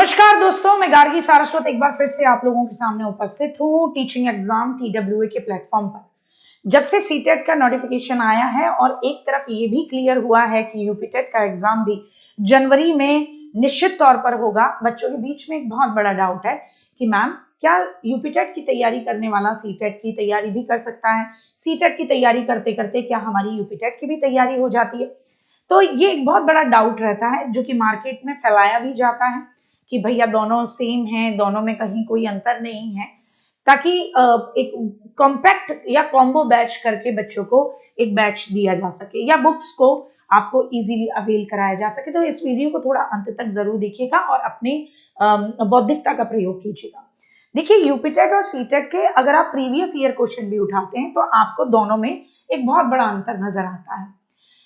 नमस्कार दोस्तों, मैं गार्गी सारस्वत एक बार फिर से आप लोगों के सामने उपस्थित हूँ टीचिंग एग्जाम TWA के प्लेटफॉर्म पर। जब से सीटेट का नोटिफिकेशन आया है और एक तरफ ये भी क्लियर हुआ है कि यूपीटेट का एग्जाम भी जनवरी में निश्चित तौर पर होगा, बच्चों के बीच में एक बहुत बड़ा डाउट है कि मैम क्या यूपीटेट की तैयारी करने वाला सीटेट की तैयारी भी कर सकता है? सीटेट की तैयारी करते करते क्या हमारी यूपीटेट की भी तैयारी हो जाती है? तो ये एक बहुत बड़ा डाउट रहता है जो कि मार्केट में फैलाया भी जाता है कि भैया दोनों सेम हैं, दोनों में कहीं कोई अंतर नहीं है, ताकि एक कॉम्पैक्ट या कॉम्बो बैच करके बच्चों को एक बैच दिया जा सके या बुक्स को आपको इजीली अवेल कराया जा सके। तो इस वीडियो को थोड़ा अंत तक जरूर देखिएगा और अपनी बौद्धिकता का प्रयोग कीजिएगा। देखिए, यूपीटेट और सीटेट के अगर आप प्रीवियस ईयर क्वेश्चन भी उठाते हैं तो आपको दोनों में एक बहुत बड़ा अंतर नजर आता है।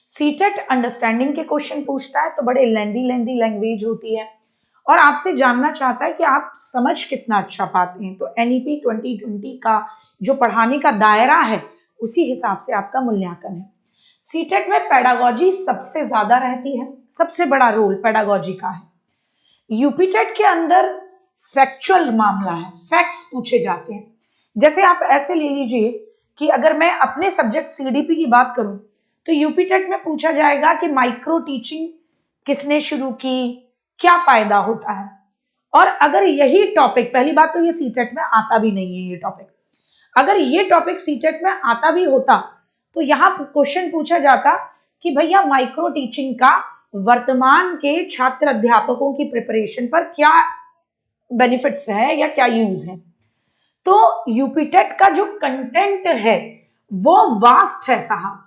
सीटेट अंडरस्टैंडिंग के क्वेश्चन पूछता है तो बड़े लेंदी लैंग्वेज होती है और आपसे जानना चाहता है कि आप समझ कितना अच्छा पाते हैं। तो एनईपी 2020 का जो पढ़ाने का दायरा है उसी हिसाब से आपका मूल्यांकन है। सीटेट में पेडागोजी सबसे ज्यादा रहती है, सबसे बड़ा रोल पेडागोजी का है। यूपीटेट के अंदर फैक्चुअल मामला है, फैक्ट्स पूछे जाते हैं। जैसे आप ऐसे ले लीजिए कि अगर मैं अपने सब्जेक्ट सीडीपी की बात करूं तो यूपीटेट में पूछा जाएगा कि माइक्रो टीचिंग किसने शुरू की, क्या फायदा होता है। और अगर यही टॉपिक, पहली बात तो ये सीटेट में आता भी नहीं है ये टॉपिक, अगर ये टॉपिक सीटेट में आता भी होता तो यहाँ क्वेश्चन पूछा जाता कि भैया माइक्रो टीचिंग का वर्तमान के छात्र अध्यापकों की प्रिपरेशन पर क्या बेनिफिट्स है या क्या यूज है। तो यूपीटेट का जो कंटेंट है वो वास्ट है साहब।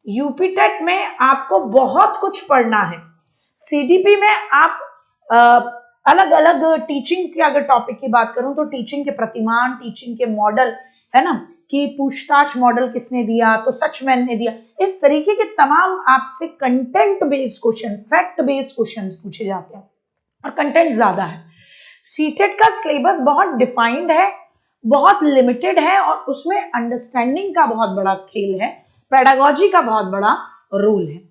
यूपीटेट में आपको बहुत कुछ पढ़ना है। सीडीपी में आप अलग अलग टीचिंग के अगर टॉपिक की बात करूं तो टीचिंग के प्रतिमान, टीचिंग के मॉडल, है ना, कि पूछताछ मॉडल किसने दिया, तो सचमैन ने दिया, इस तरीके के तमाम आपसे content based question, fact based question पूछे जाते हैं और कंटेंट ज्यादा है। सीटेट का सिलेबस बहुत डिफाइंड है, बहुत लिमिटेड है और उसमें अंडरस्टैंडिंग का बहुत बड़ा खेल है, पेडागोजी का बहुत बड़ा रोल है।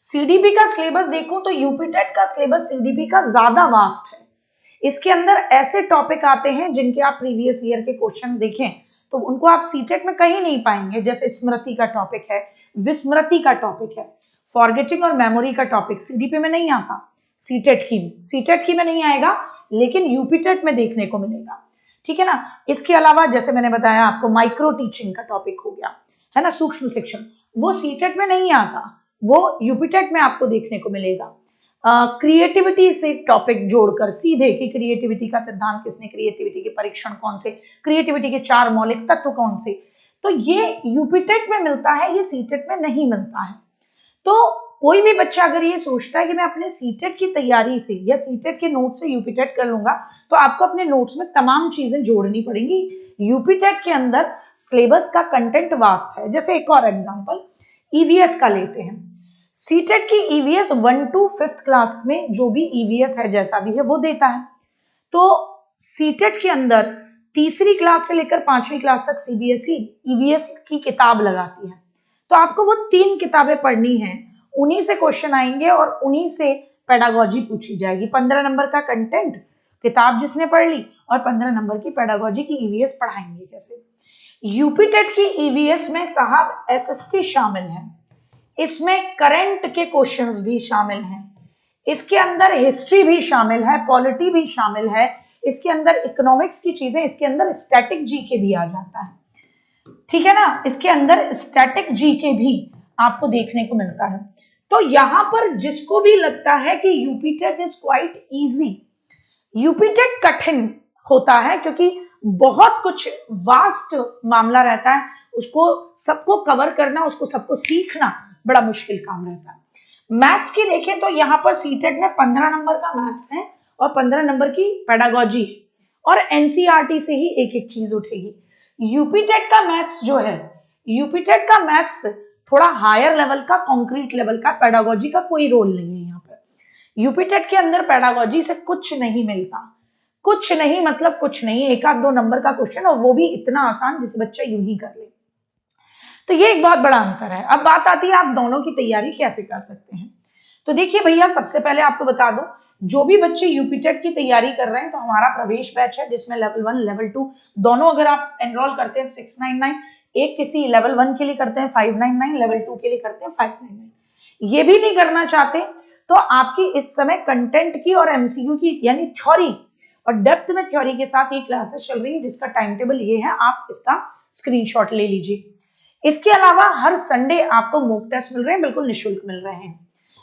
सीडीपी का सिलेबस देखो तो यूपीटेट का सिलेबस सीडीपी का ज्यादा वास्ट है। इसके अंदर ऐसे टॉपिक आते हैं जिनके आप प्रीवियस ईयर के क्वेश्चन देखें तो उनको आप सीटेट में कहीं नहीं पाएंगे। जैसे स्मृति का टॉपिक है, विस्मृति का टॉपिक है, फॉरगेटिंग और मेमोरी का टॉपिक सीडीपी में नहीं आता, सीटेट की में नहीं आएगा, लेकिन यूपीटेट में देखने को मिलेगा। ठीक है ना। इसके अलावा जैसे मैंने बताया आपको माइक्रो टीचिंग का टॉपिक हो गया, है ना, सूक्ष्म शिक्षण, वो सीटेट में नहीं आता, वो यूपीटेट में आपको देखने को मिलेगा। क्रिएटिविटी से टॉपिक जोड़कर सीधे कि क्रिएटिविटी का सिद्धांत किसने, क्रिएटिविटी के परीक्षण कौन से, क्रिएटिविटी के 4 मौलिक तत्व कौन से, तो ये यूपीटेट में मिलता है, ये सीटेट में नहीं मिलता है। तो कोई भी बच्चा अगर ये सोचता है कि मैं अपने सीटेट की तैयारी से या सीटेट के नोट से यूपीटेट कर लूंगा, तो आपको अपने नोट्स में तमाम चीजें जोड़नी पड़ेंगी। यूपीटेट के अंदर सिलेबस का कंटेंट वास्ट है। जैसे एक और एग्जांपल ईवीएस का लेते हैं। सीटेट की ईवीएस 1 to 5th क्लास में जो भी ईवीएस है, जैसा भी है, वो देता है। तो सीटेट के अंदर तीसरी क्लास से लेकर 5वीं क्लास तक सीबीएसई ईवीएस की किताब लगाती है। तो आपको वो 3 किताबें पढ़नी है, उन्हीं से क्वेश्चन आएंगे और उन्हीं से पेडागोजी पूछी जाएगी। 15 नंबर का कंटेंट किताब जिसने पढ़ ली और 15 नंबर की पेडागोजी की ईवीएस पढ़ाएंगे कैसे। यूपीटेट की ईवीएस में साहब एसएसटी शामिल है, इसमें करंट के क्वेश्चंस भी शामिल हैं, इसके अंदर हिस्ट्री भी शामिल है, पॉलिटी भी शामिल है, इसके अंदर इकोनॉमिक्स की चीजें, इसके अंदर स्टैटिक जीके भी आ जाता है। ठीक है ना, इसके अंदर स्टैटिक जीके भी आपको देखने को मिलता है। तो यहां पर जिसको भी लगता है कि UPTET is quite easy, UPTET कठिन होता है क्योंकि बहुत कुछ वास्ट मामला रहता है, उसको सबको कवर करना, उसको सबको सीखना बड़ा मुश्किल काम रहता है। मैथ्स की देखें तो यहाँ पर सीटेट में 15 नंबर का मैथ्स है और 15 नंबर की पेडागोजी है और एनसीईआरटी से ही एक एक चीज उठेगी। यूपीटेट का मैथ्स जो है, यूपीटेट का मैथ्स थोड़ा हायर लेवल का, कॉन्क्रीट लेवल का, पेडागोजी का कोई रोल नहीं है यहाँ पर। यूपीटेट के अंदर पेडागोजी से कुछ नहीं मिलता, कुछ नहीं मतलब कुछ नहीं, 1-2 नंबर का क्वेश्चन और वो भी इतना आसान जिसे बच्चा यूं ही कर ले। तो ये एक बहुत बड़ा अंतर है। अब बात आती है आप दोनों की तैयारी कैसे कर सकते हैं। तो देखिए भैया, सबसे पहले आपको बता दूं, जो भी बच्चे यूपीटेट की तैयारी कर रहे हैं तो हमारा प्रवेश बैच है जिसमें लेवल 1 लेवल 2 दोनों अगर आप एनरोल करते हैं 699, एक किसी लेवल 1 के लिए करते हैं 599, लेवल 2 के लिए करते हैं 599। ये भी नहीं करना चाहते तो आपकी इस समय कंटेंट की और एमसीक्यू की यानी थ्योरी और डेप्थ में थ्योरी के साथ ये क्लासेस चल रही है जिसका टाइम टेबल ये है, आप इसका स्क्रीनशॉट ले लीजिए। इसके अलावा हर संडे आपको मॉक टेस्ट मिल रहे हैं, बिल्कुल निःशुल्क मिल रहे हैं,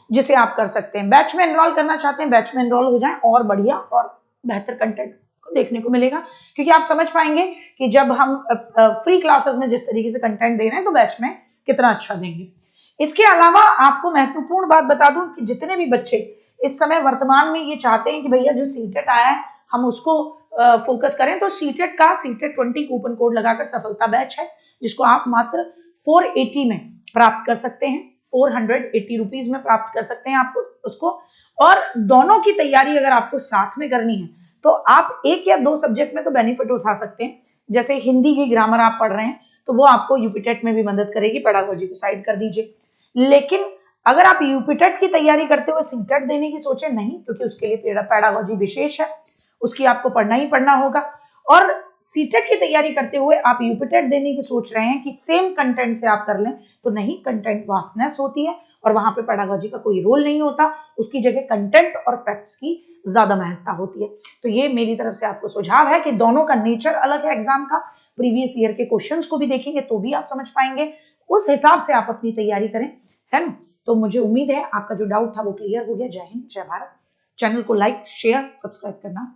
जिसे आप कर सकते हैं। बैच में एनरोल करना चाहते हैं, बैच में एनरोल हो जाएं और बढ़िया और बेहतर कंटेंट को देखने को मिलेगा, क्योंकि आप समझ पाएंगे कि जब हम फ्री क्लासेस में जिस तरीके से कंटेंट दे रहे हैं तो बैच में कितना अच्छा देंगे। इसके अलावा आपको महत्वपूर्ण बात बता दूं कि जितने भी बच्चे इस समय वर्तमान में ये चाहते हैं कि भैया जो सीटेट आया है हम उसको फोकस करें, तो सीटेट का सीटेट 20 कूपन कोड लगाकर सफलता बैच है जिसको आप मात्र 480 में प्राप्त कर सकते हैं, 480 रुपीज में प्राप्त कर सकते हैं आपको उसको। और दोनों की तैयारी अगर आपको साथ में करनी है तो आप एक या दो सब्जेक्ट में तो बेनिफिट उठा सकते हैं। जैसे हिंदी की ग्रामर आप पढ़ रहे हैं तो वो आपको यूपीटेट में भी मदद करेगी, पेडागोजी को साइड कर दीजिए। लेकिन अगर आप यूपीटेट की तैयारी करते हुए सीटेट देने की सोचे नहीं, क्योंकि उसके लिए पेडागोजी विशेष है, उसकी आपको पढ़ना ही पढ़ना होगा। और सीटेट की तैयारी करते हुए आप यूपीटेट देने की सोच रहे हैं कि सेम कंटेंट से आप कर लें, तो नहीं, कंटेंट वास्टनेस होती है और वहां पे पेडागोजी का कोई रोल नहीं होता, उसकी जगह कंटेंट और फैक्ट्स की ज्यादा महत्ता होती है। तो ये मेरी तरफ से आपको सुझाव है कि दोनों का नेचर अलग है एग्जाम का, प्रीवियस ईयर के क्वेश्चंस को भी देखेंगे तो भी आप समझ पाएंगे, उस हिसाब से आप अपनी तैयारी करें, है ना। तो मुझे उम्मीद है आपका जो डाउट था वो क्लियर हो गया। जय हिंद, जय भारत। चैनल को लाइक, शेयर, सब्सक्राइब करना